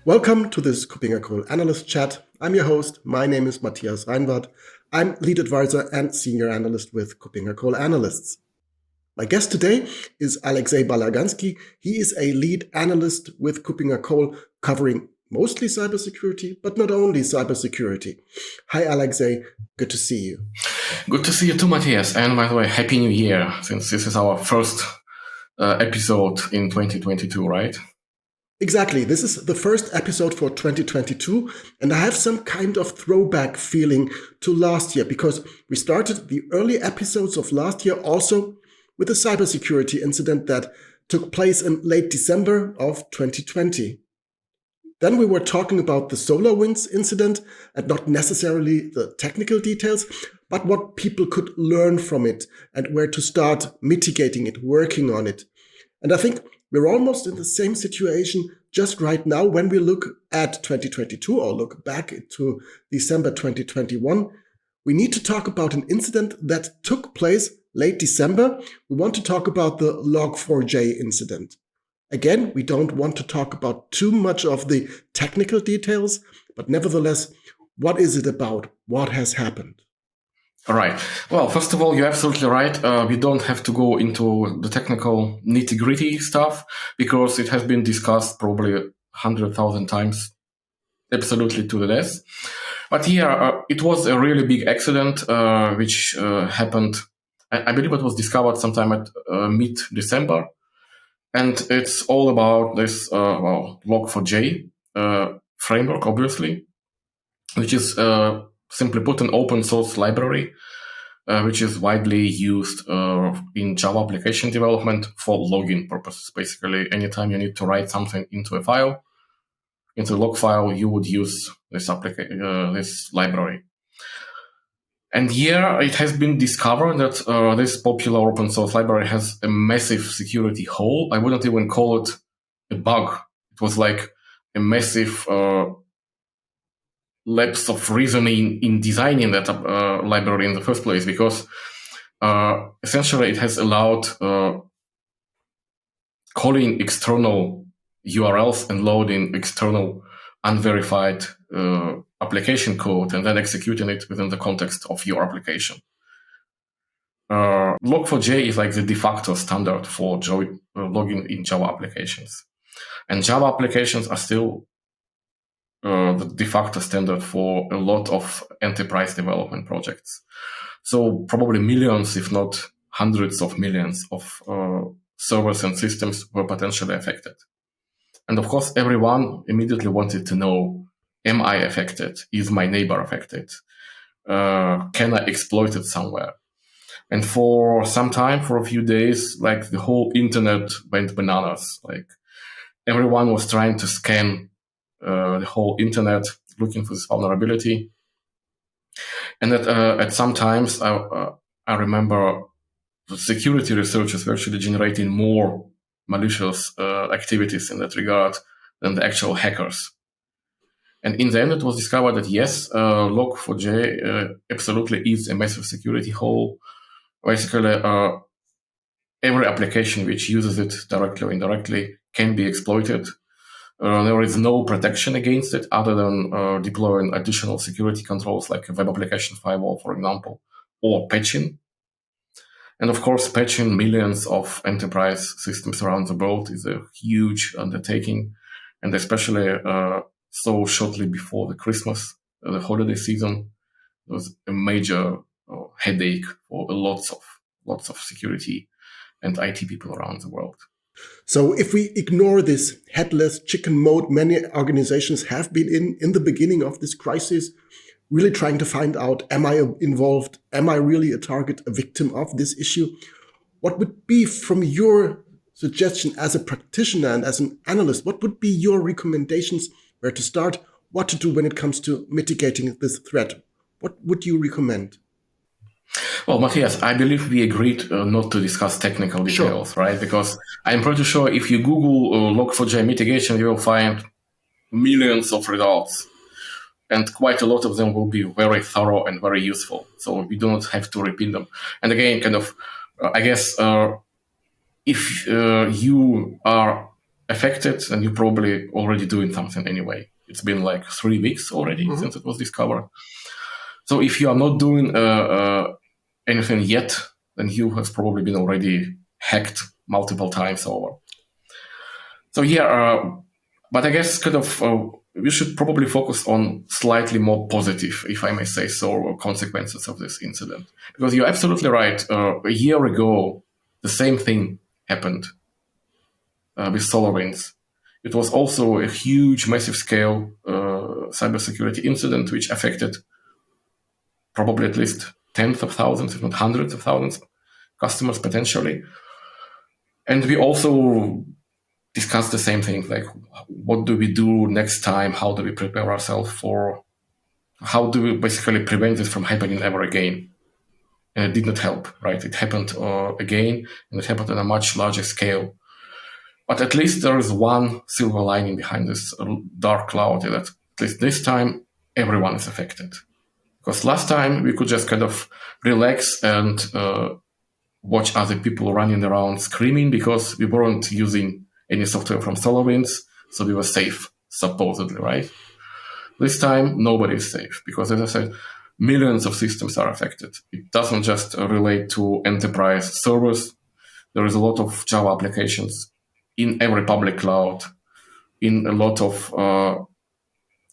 Welcome to this KuppingerCole Analyst chat. I'm your host. My name is Matthias Reinwart. I'm lead advisor and senior analyst with KuppingerCole Analysts. My guest today is Alexey Balagansky. He is a lead analyst with KuppingerCole covering mostly cybersecurity, but not only cybersecurity. Hi, Alexey. Good to see you. Good to see you too, Matthias. And by the way, Happy New Year, since this is our first episode in 2022, right? Exactly. This is the first episode for 2022, and I have some kind of throwback feeling to last year because we started the early episodes of last year also with a cybersecurity incident that took place in late December of 2020. Then we were talking about the SolarWinds incident and not necessarily the technical details, but what people could learn from it and where to start mitigating it, working on it. And I think we're almost in the same situation just right now when we look at 2022 or look back to December 2021. We need to talk about an incident that took place late December. We want to talk about the Log4j incident. Again, we don't want to talk about too much of the technical details, but nevertheless, what is it about? What has happened? All right. Well, first of all, you're absolutely right. We don't have to go into the technical nitty-gritty stuff because it has been discussed probably 100,000 times, absolutely to the death. But here, it was a really big accident which happened. I believe it was discovered sometime at mid-December. And it's all about this Log4j framework, obviously, which is simply put an open source library, which is widely used in Java application development for login purposes. Basically, anytime you need to write something into a file, into a log file, you would use this this library. And here it has been discovered that this popular open source library has a massive security hole. I wouldn't even call it a bug. It was like a massive lapse of reasoning in designing that library in the first place, because essentially it has allowed calling external URLs and loading external unverified application code and then executing it within the context of your application. Log4j is like the de facto standard for logging in Java applications. And Java applications are still the de facto standard for a lot of enterprise development projects. So probably millions, if not hundreds of millions of servers and systems were potentially affected. And of course, everyone immediately wanted to know, am I affected? Is my neighbor affected? Can I exploit it somewhere? And for some time, for a few days, like the whole internet went bananas. Like everyone was trying to scan the whole internet, looking for this vulnerability. And at some times, I remember the security researchers were actually generating more malicious activities in that regard than the actual hackers. And in the end, it was discovered that yes, Log4j absolutely is a massive security hole. Basically, every application which uses it directly or indirectly can be exploited. There is no protection against it other than deploying additional security controls like a web application firewall, for example, or patching. And of course, patching millions of enterprise systems around the world is a huge undertaking, and especially so shortly before the Christmas, the holiday season, it was a major headache for lots of security and IT people around the world. So if we ignore this headless chicken mode many organizations have been in the beginning of this crisis, really trying to find out, am I involved? Am I really a target, a victim of this issue? What would be, from your suggestion as a practitioner and as an analyst, what would be your recommendations where to start, what to do when it comes to mitigating this threat? What would you recommend? Well, Matthias, I believe we agreed not to discuss technical details, sure, right? Because I'm pretty sure if you Google Log4j mitigation, you will find millions of results. And quite a lot of them will be very thorough and very useful. So we do not have to repeat them. And again, I guess if you are affected, then you're probably already doing something anyway. It's been like 3 weeks already since it was discovered. So if you are not doing anything yet, then you have probably been already hacked multiple times over. So but I guess we should probably focus on slightly more positive, if I may say so, consequences of this incident. Because you're absolutely right. A year ago, the same thing happened with SolarWinds. It was also a huge, massive scale cybersecurity incident which affected probably at least tens of thousands, if not hundreds of thousands, customers potentially. And we also discussed the same thing, like what do we do next time? How do we prepare ourselves how do we basically prevent this from happening ever again? And it did not help, right? It happened again, and it happened on a much larger scale. But at least there is one silver lining behind this dark cloud, that at least this time, everyone is affected. Because last time we could just kind of relax and watch other people running around screaming because we weren't using any software from SolarWinds, so we were safe, supposedly, right? This time, nobody is safe because, as I said, millions of systems are affected. It doesn't just relate to enterprise servers. There is a lot of Java applications in every public cloud, in a lot of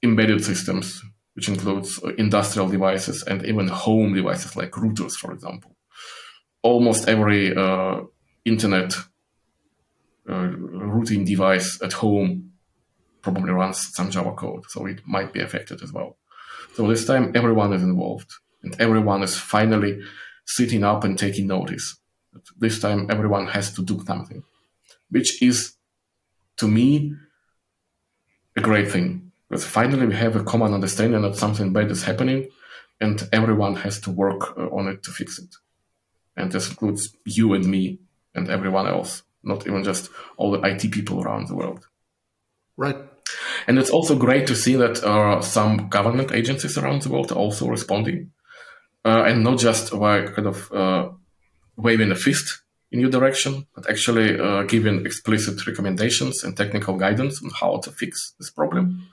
embedded systems, which includes industrial devices and even home devices like routers, for example. Almost every internet routing device at home probably runs some Java code, so it might be affected as well. So this time, everyone is involved, and everyone is finally sitting up and taking notice. This time, everyone has to do something, which is, to me, a great thing. Because finally, we have a common understanding that something bad is happening, and everyone has to work on it to fix it. And this includes you and me and everyone else, not even just all the IT people around the world. Right. And it's also great to see that some government agencies around the world are also responding, and not just by waving a fist in your direction, but actually giving explicit recommendations and technical guidance on how to fix this problem.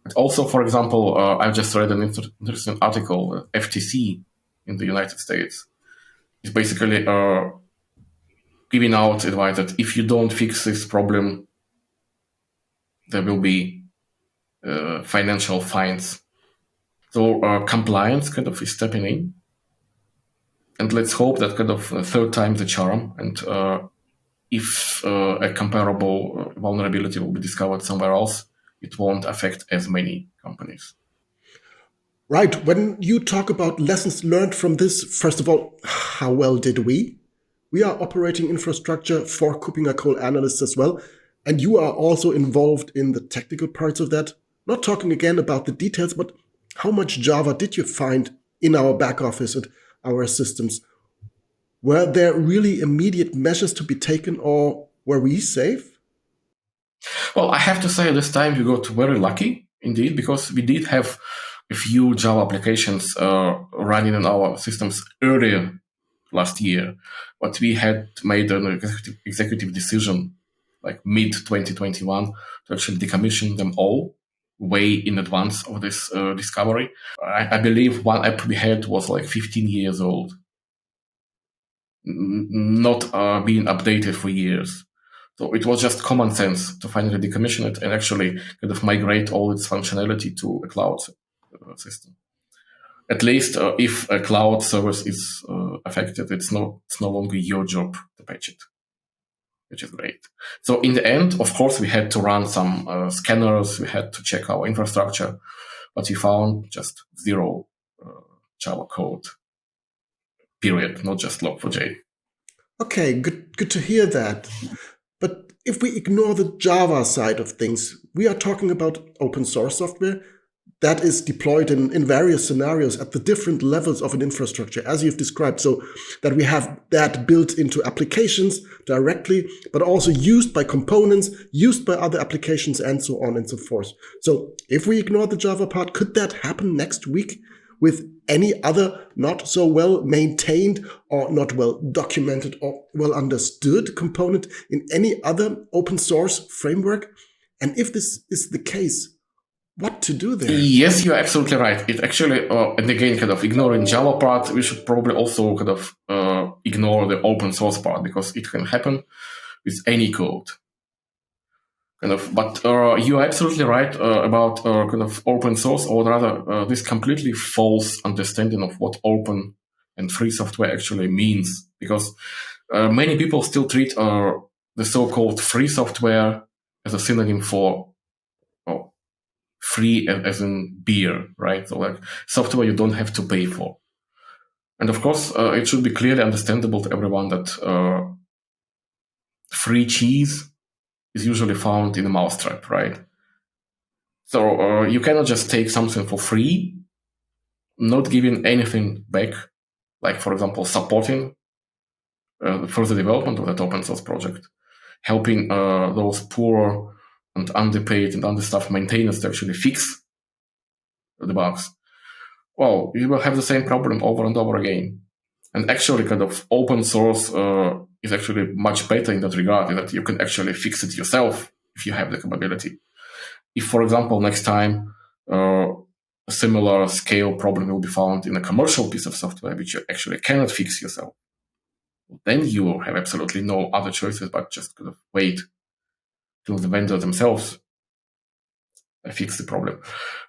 But also, for example, I just read an interesting article, FTC in the United States is basically giving out advice that if you don't fix this problem, there will be financial fines. So compliance is stepping in. And let's hope that third time the charm. And if a comparable vulnerability will be discovered somewhere else, it won't affect as many companies. Right. When you talk about lessons learned from this, first of all, how well did we? We are operating infrastructure for KuppingerCole Analysts as well. And you are also involved in the technical parts of that. Not talking again about the details, but how much Java did you find in our back office and our systems? Were there really immediate measures to be taken, or were we safe? Well, I have to say this time we got very lucky indeed, because we did have a few Java applications running in our systems earlier last year, but we had made an executive decision like mid-2021 to actually decommission them all way in advance of this discovery. I believe one app we had was like 15 years old, not being updated for years. So it was just common sense to finally decommission it and actually migrate all its functionality to a cloud system. At least if a cloud service is affected, it's no longer your job to patch it, which is great. So in the end, of course, we had to run some scanners, we had to check our infrastructure, but we found just zero Java code, period, not just Log4j. Okay, good to hear that. But if we ignore the Java side of things, we are talking about open source software that is deployed in various scenarios at the different levels of an infrastructure, as you've described, so that we have that built into applications directly, but also used by components, used by other applications, and so on and so forth. So if we ignore the Java part, could that happen next week with any other not so well maintained or not well documented or well understood component in any other open source framework? And if this is the case, what to do there? Yes, you're absolutely right. It actually, and again, kind of ignoring Java part, we should probably also kind of ignore the open source part, because it can happen with any code. But you're absolutely right about kind of open source, or rather, this completely false understanding of what open and free software actually means, because many people still treat the so-called free software as a synonym for free as in beer, right? So like software you don't have to pay for. And of course, it should be clearly understandable to everyone that free cheese is usually found in a mousetrap, right? So you cannot just take something for free, not giving anything back, like, for example, supporting further development of that open source project, helping those poor and underpaid and understaffed maintainers to actually fix the bugs. Well, you will have the same problem over and over again. And actually, kind of open source is actually much better in that regard, in that you can actually fix it yourself if you have the capability. If, for example, next time a similar scale problem will be found in a commercial piece of software which you actually cannot fix yourself, then you have absolutely no other choices but just kind of wait till the vendor themselves fix the problem.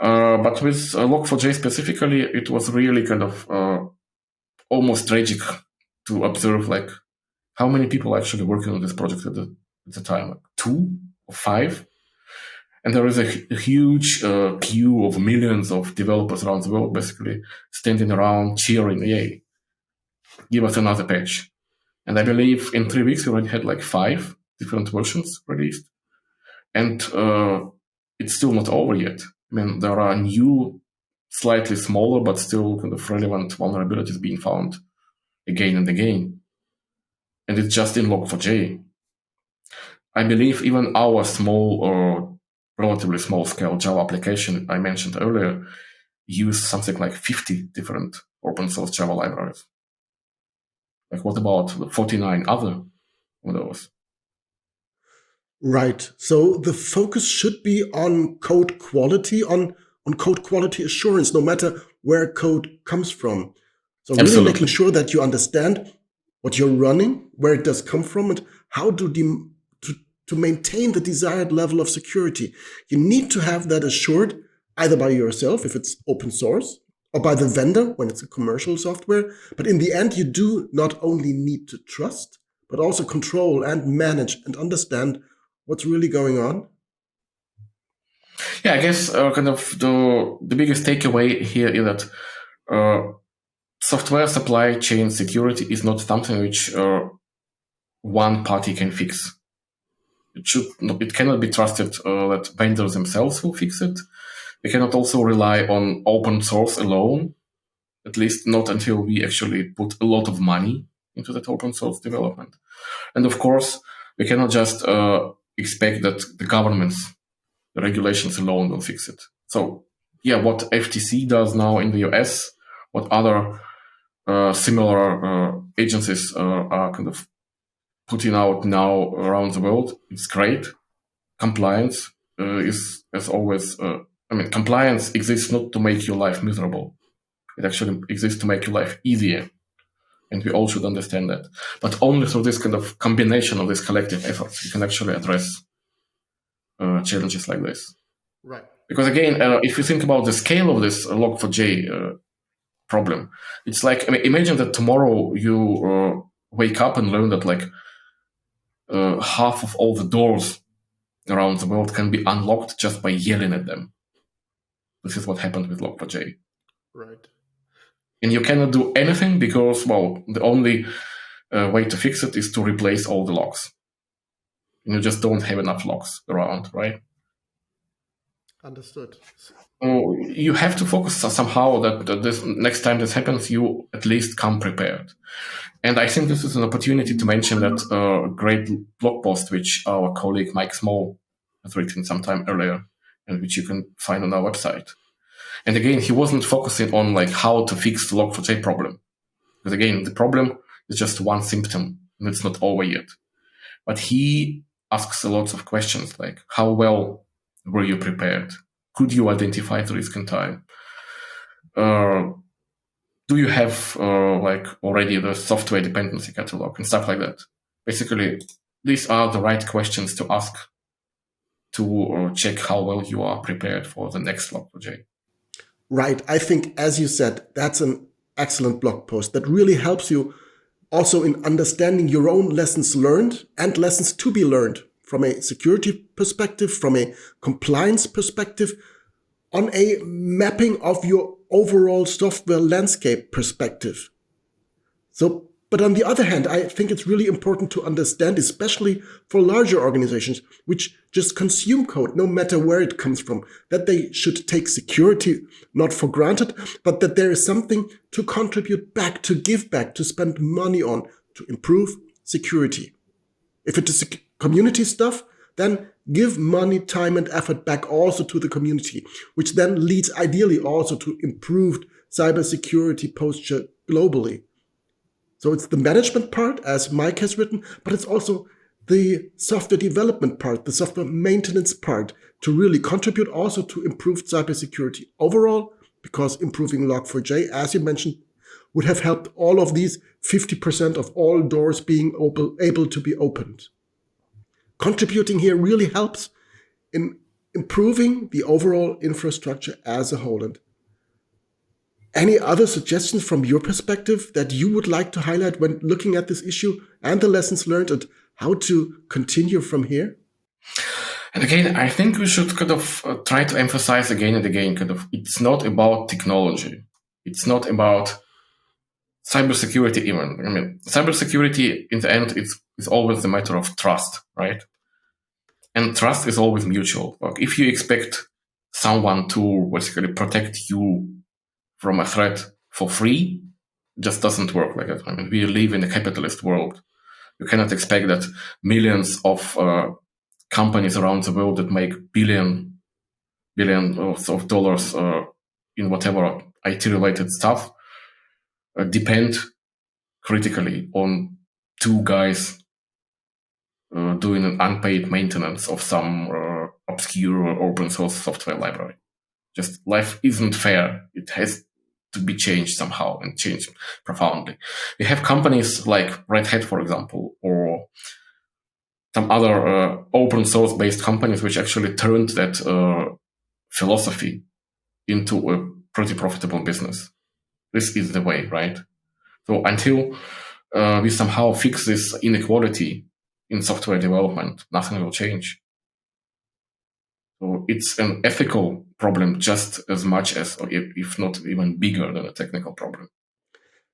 But with Log4j specifically, it was really kind of almost tragic to observe like how many people actually working on this project at the time, like 2 or 5. And there is a huge queue of millions of developers around the world basically standing around cheering, yay, give us another patch. And I believe in 3 weeks we already had like 5 different versions released. And it's still not over yet. I mean, there are new, slightly smaller, but still kind of relevant vulnerabilities being found again and again. And it's just in Log4j. I believe even our small or relatively small scale Java application I mentioned earlier use something like 50 different open source Java libraries. Like, what about the 49 other of those? Right. So the focus should be on code quality, on code quality assurance, no matter where code comes from. So really Absolutely. making sure that you understand what you're running, where it does come from, and how to maintain the desired level of security. You need to have that assured either by yourself, if it's open source, or by the vendor when it's a commercial software. But in the end, you do not only need to trust, but also control and manage and understand what's really going on. Yeah, I guess kind of the biggest takeaway here is that software supply chain security is not something which one party can fix. It cannot be trusted that vendors themselves will fix it. We cannot also rely on open source alone, at least not until we actually put a lot of money into that open source development. And of course, we cannot just expect that the governments, the regulations alone will fix it. So yeah, what FTC does now in the US, what other similar agencies are kind of putting out now around the world, it's great. Compliance is, as always, compliance exists not to make your life miserable. It actually exists to make your life easier. And we all should understand that. But only through this kind of combination of these collective efforts, you can actually address challenges like this. Right. Because again, if you think about the scale of this Log4j problem, it's like, imagine that tomorrow you wake up and learn that like half of all the doors around the world can be unlocked just by yelling at them. This is what happened with Log4j. Right. And you cannot do anything because, well, the only way to fix it is to replace all the locks. And you just don't have enough locks around, right? Understood. So you have to focus somehow that this next time this happens, you at least come prepared. And I think this is an opportunity to mention that great blog post which our colleague Mike Small has written some time earlier, and which you can find on our website. And again, he wasn't focusing on like how to fix the Log4j problem. Because again, the problem is just one symptom and it's not over yet. But he asks a lot of questions like, how well were you prepared? Could you identify the risk in time? Do you have like already the software dependency catalog and stuff like that? Basically, these are the right questions to ask to check how well you are prepared for the next Log4j. Right. I think, as you said, that's an excellent blog post that really helps you also in understanding your own lessons learned and lessons to be learned from a security perspective, from a compliance perspective, on a mapping of your overall software landscape perspective. So, but on the other hand, I think it's really important to understand, especially for larger organizations, which just consume code, no matter where it comes from, that they should take security not for granted, but that there is something to contribute back, to give back, to spend money on, to improve security. If it is community stuff, then give money, time, and effort back also to the community, which then leads ideally also to improved cybersecurity posture globally. So it's the management part, as Mike has written, but it's also the software development part, the software maintenance part, to really contribute also to improved cybersecurity overall, because improving Log4j, as you mentioned, would have helped all of these 50% of all doors being able to be opened. Contributing here really helps in improving the overall infrastructure as a whole. And any other suggestions from your perspective that you would like to highlight when looking at this issue and the lessons learned and how to continue from here? And again, I think we should kind of try to emphasize again and again, kind of, it's not about technology. It's not about cybersecurity even. I mean, cybersecurity in the end, it's always a matter of trust, right? And trust is always mutual. Like if you expect someone to basically protect you from a threat for free, it just doesn't work like that. I mean, we live in a capitalist world. You cannot expect that millions of companies around the world that make billions of dollars in whatever IT-related stuff depend critically on two guys doing an unpaid maintenance of some obscure open source software library. Just life isn't fair. It has to be changed somehow and changed profoundly. We have companies like Red Hat, for example, or some other open source based companies which actually turned that philosophy into a pretty profitable business. This is the way, right? So until we somehow fix this inequality in software development, nothing will change. So it's an ethical problem just as much as, or if not even bigger than a technical problem.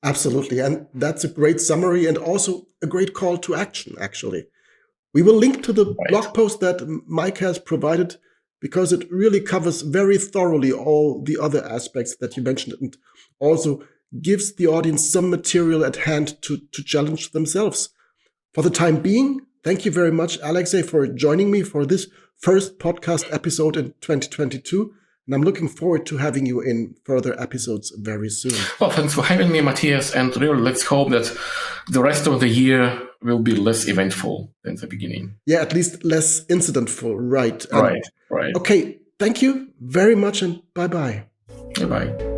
Absolutely. And that's a great summary and also a great call to action, actually. We will link to the blog post that Mike has provided because it really covers very thoroughly all the other aspects that you mentioned and also gives the audience some material at hand to challenge themselves. For the time being, thank you very much, Alexei, for joining me for this first podcast episode in 2022. And I'm looking forward to having you in further episodes very soon. Well, thanks for having me, Matthias. And really, let's hope that the rest of the year will be less eventful than the beginning. Yeah, at least less incidentful. Right. Right. Okay. Thank you very much and bye-bye. Bye-bye.